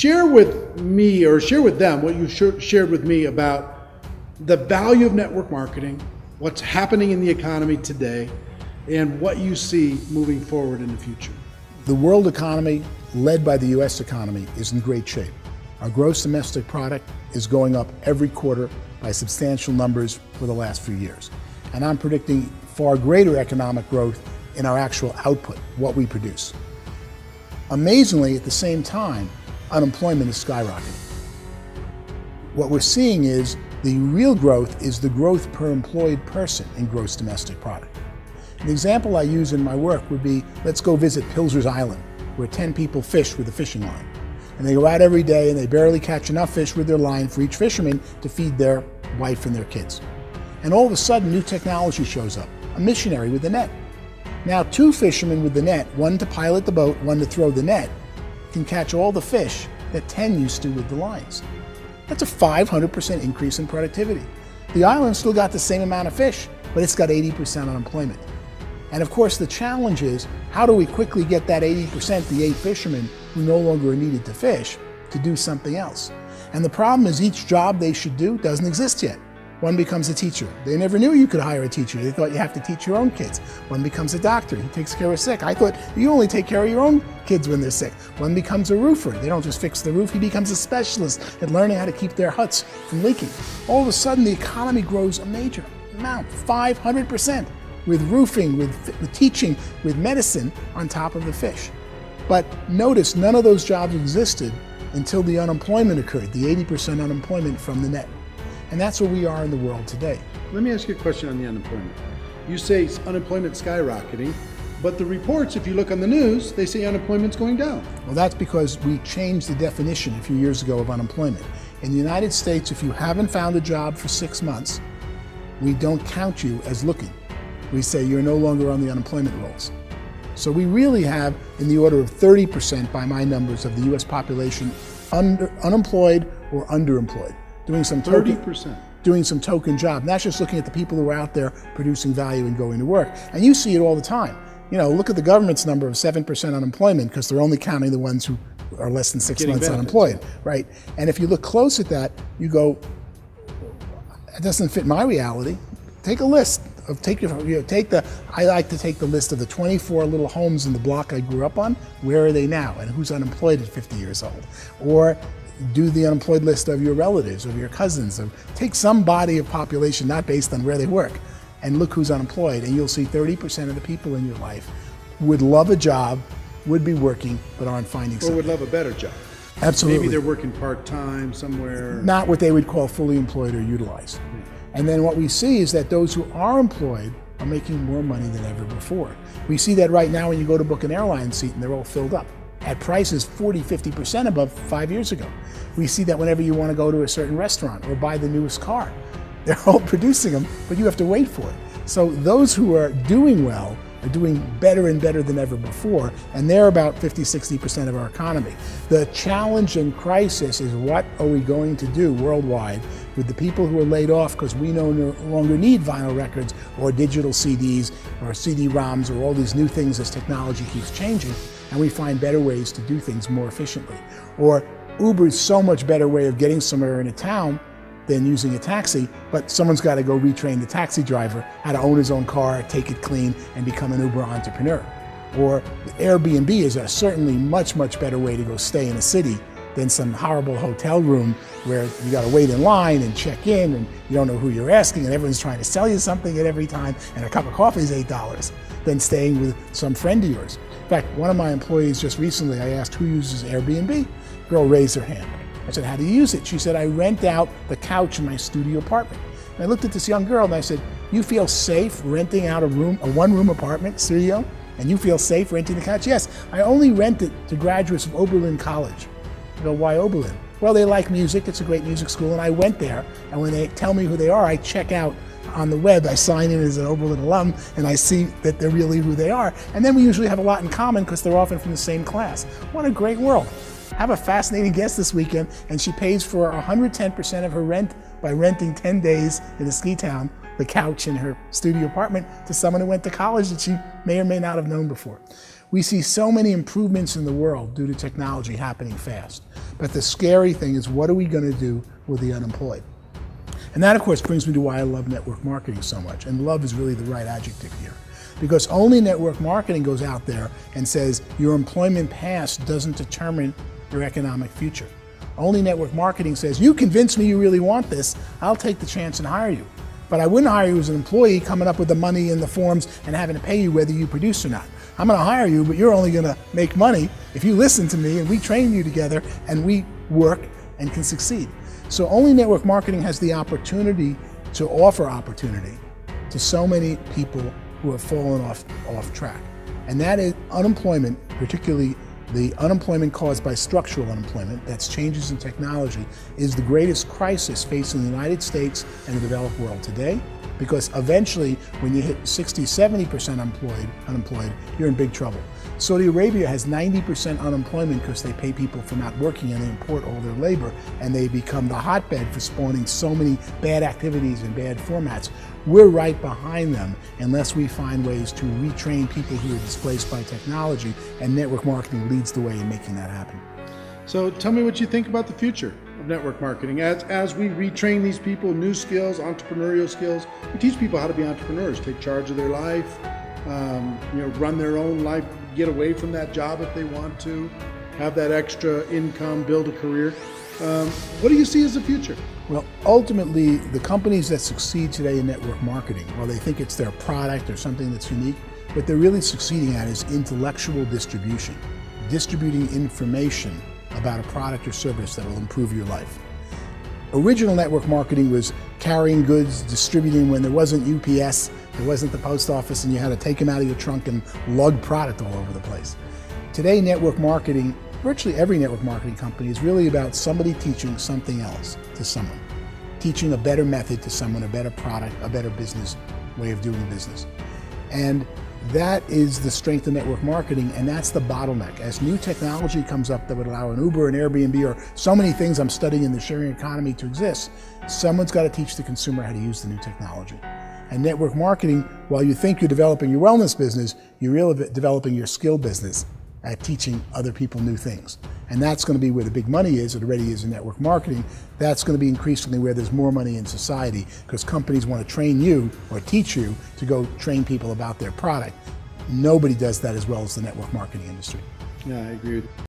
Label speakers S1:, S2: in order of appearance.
S1: Share with me, or share with them, what you shared with me about the value of network marketing, what's happening in the economy today, and what you see moving forward in the future.
S2: The world economy, led by the US economy, is in great shape. Our gross domestic product is going up every quarter by substantial numbers for the last few years. And I'm predicting far greater economic growth in our actual output, what we produce. Amazingly, at the same time, unemployment is skyrocketing. What we're seeing is the real growth is the growth per employed person in gross domestic product. An example I use in my work would be, let's go visit Pilsner's Island, where 10 people fish with a fishing line. And they go out every day and they barely catch enough fish with their line for each fisherman to feed their wife and their kids. And all of a sudden, new technology shows up, a missionary with a net. Now 2 fishermen with the net, one to pilot the boat, one to throw the net, can catch all the fish that 10 used to with the lines. That's a 500% increase in productivity. The island still got the same amount of fish, but it's got 80% unemployment. And of course the challenge is, how do we quickly get that 80%, the 8 fishermen who no longer are needed to fish, to do something else? And the problem is each job they should do doesn't exist yet. One becomes a teacher. They never knew you could hire a teacher. They thought you have to teach your own kids. One becomes a doctor. He takes care of sick. I thought you only take care of your own kids when they're sick. One becomes a roofer. They don't just fix the roof. He becomes a specialist at learning how to keep their huts from leaking. All of a sudden, the economy grows a major amount, 500%, with roofing, with teaching, with medicine on top of the fish. But notice, none of those jobs existed until the unemployment occurred, the 80% unemployment from the net. And that's where we are in the world today.
S1: Let me ask you a question on the unemployment. You say unemployment skyrocketing, but the reports, if you look on the news, they say unemployment's going down.
S2: Well, that's because we changed the definition a few years ago of unemployment. In the United States, if you haven't found a job for 6 months, we don't count you as looking. We say you're no longer on the unemployment rolls. So we really have in the order of 30% by my numbers of the US population unemployed or underemployed. Doing some token,
S1: 30%.
S2: Doing some token job. Not just looking at the people who are out there producing value and going to work. And you see it all the time. You know, look at the government's number of 7% unemployment, because they're only counting the ones who are less than 6 months unemployed, right? And if you look close at that, you go, it doesn't fit my reality. Take a list of, I like to take the list of the 24 little homes in the block I grew up on. Where are they now? And who's unemployed at 50 years old? Or do the unemployed list of your relatives, of your cousins, take some body of population, not based on where they work, and look who's unemployed, and you'll see 30% of the people in your life would love a job, would be working, but aren't finding something.
S1: Or would love a better job.
S2: Absolutely.
S1: Maybe they're working part-time somewhere.
S2: Not what they would call fully employed or utilized. Yeah. And then what we see is that those who are employed are making more money than ever before. We see that right now when you go to book an airline seat and they're all filled up at prices 40, 50% above 5 years ago. We see that whenever you want to go to a certain restaurant or buy the newest car, they're all producing them, but you have to wait for it. So those who are doing well are doing better and better than ever before, and they're about 50, 60% of our economy. The challenge and crisis is, what are we going to do worldwide with the people who are laid off because we no longer need vinyl records or digital CDs or CD-ROMs or all these new things as technology keeps changing, and we find better ways to do things more efficiently. Or Uber's so much better way of getting somewhere in a town than using a taxi, but someone's got to go retrain the taxi driver how to own his own car, take it clean, and become an Uber entrepreneur. Or Airbnb is a certainly much, much better way to go stay in a city than some horrible hotel room where you got to wait in line and check in and you don't know who you're asking and everyone's trying to sell you something at every time and a cup of coffee is $8, than staying with some friend of yours. In fact, one of my employees just recently, I asked who uses Airbnb. Girl raised her hand. I said, how do you use it? She said, I rent out the couch in my studio apartment. And I looked at this young girl and I said, you feel safe renting out a one-room apartment studio? And you feel safe renting the couch? Yes, I only rent it to graduates of Oberlin College. I go, why Oberlin? Well, they like music, it's a great music school, and I went there, and when they tell me who they are, I check out on the web, I sign in as an Oberlin alum, and I see that they're really who they are. And then we usually have a lot in common because they're often from the same class. What a great world. I have a fascinating guest this weekend, and she pays for 110% of her rent by renting 10 days in a ski town, the couch in her studio apartment, to someone who went to college that she may or may not have known before. We see so many improvements in the world due to technology happening fast. But the scary thing is, what are we going to do with the unemployed? And that, of course, brings me to why I love network marketing so much. And love is really the right adjective here. Because only network marketing goes out there and says your employment past doesn't determine your economic future. Only network marketing says, you convince me you really want this, I'll take the chance and hire you. But I wouldn't hire you as an employee coming up with the money and the forms and having to pay you whether you produce or not. I'm going to hire you, but you're only going to make money if you listen to me and we train you together and we work and can succeed. So only network marketing has the opportunity to offer opportunity to so many people who have fallen off track. And that is unemployment, particularly the unemployment caused by structural unemployment, that's changes in technology, is the greatest crisis facing the United States and the developed world today, because eventually when you hit 60, 70% unemployed, you're in big trouble. Saudi Arabia has 90% unemployment because they pay people for not working and they import all their labor, and they become the hotbed for spawning so many bad activities and bad formats. We're right behind them unless we find ways to retrain people who are displaced by technology, and network marketing leads the way in making that happen.
S1: So tell me what you think about the future of network marketing. As we retrain these people, new skills, entrepreneurial skills, we teach people how to be entrepreneurs, take charge of their life, run their own life, get away from that job if they want to, have that extra income, build a career. What do you see as the future?
S2: Well, ultimately, the companies that succeed today in network marketing, while they think it's their product or something that's unique, what they're really succeeding at is intellectual distribution, distributing information about a product or service that will improve your life. Original network marketing was carrying goods, distributing when there wasn't UPS, there wasn't the post office, and you had to take them out of your trunk and lug product all over the place. Today, network marketing, virtually every network marketing company, is really about somebody teaching something else to someone, teaching a better method to someone, a better product, a better business way of doing business. And that is the strength of network marketing, and that's the bottleneck. As new technology comes up that would allow an Uber, an Airbnb, or so many things I'm studying in the sharing economy to exist, someone's got to teach the consumer how to use the new technology. And network marketing, while you think you're developing your wellness business, you're really developing your skill business at teaching other people new things. And that's going to be where the big money is. It already is in network marketing. That's going to be increasingly where there's more money in society, because companies want to train you or teach you to go train people about their product. Nobody does that as well as the network marketing industry.
S1: Yeah, I agree.